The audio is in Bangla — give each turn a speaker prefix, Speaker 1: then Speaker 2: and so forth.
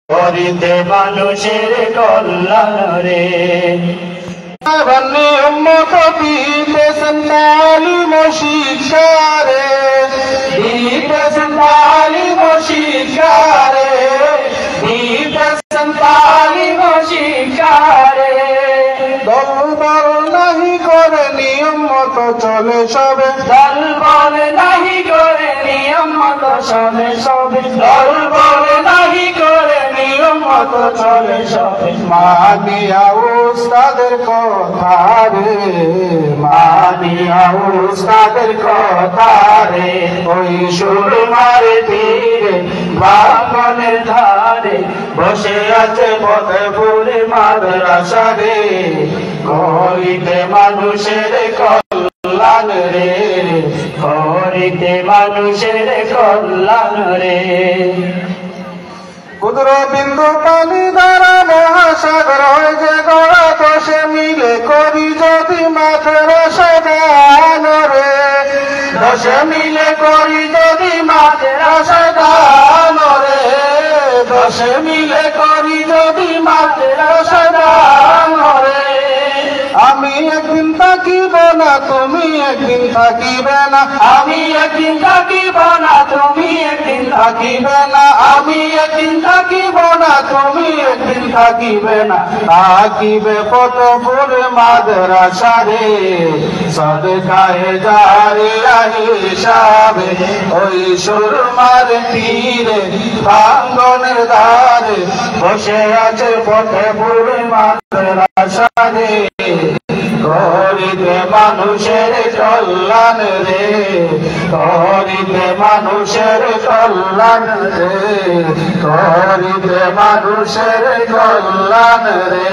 Speaker 1: করিতে মানুষের কল্যাণ রে।
Speaker 2: উম্মত দিতেছেন তালিম শিক্ষারে,
Speaker 1: দিতেছেন তালিম শিক্ষারে, দিতেছেন তালিম শিক্ষারে।
Speaker 2: দলবল নাহি করে নিয়ম মতো চলে সবে,
Speaker 1: দলবল নাহি করে নিয়ম মতো চলে সবে, দলবল নাহি করে নিয়ম মতো চলে সবে।
Speaker 2: মানিয়া উস্তাদের কথা রে,
Speaker 1: মানিয়া উস্তাদের কথা রে, ওই সুরমার তীরে বাগানের ধারে বসে আছে ফতেপুরে মাদ্রাসা রে। করিতে মানুষের কল্যাণ রে, করিতে মানুষের কল্যাণ রে।
Speaker 2: ক্ষুদ্র বিন্দু পানি দ্বারা মহাসাগর হয়ে যে গড়া, দশে মিলে করি যদি মাদ্রাসা দান রে,
Speaker 1: দশে মিলে করি যদি মাদ্রাসা দান রে, দশে মিলে করি যদি মাদ্রাসা দান রে।
Speaker 2: আমি একদিন থাকিব না, তুমি একদিন থাকিবে না,
Speaker 1: আমি একদিন থাকিব না, তুমি একদিন থাকিবে না, আমি একদিন থাকিব না, তুমি একদিন থাকিবে না।
Speaker 2: থাকিবে ফতেপুর মাদ্রাসা রে, সদকায়ে জারিয়া হিসাবে, ওই সুরমার তীরে প্রাঙ্গণের ধারে বসে আছে ফতেপুর মাদ্রাসা রে। করিতে মানুষের কল্যাণ রে, করিতে মানুষের কল্যাণ রে, করিতে মানুষের কল্যাণ রে।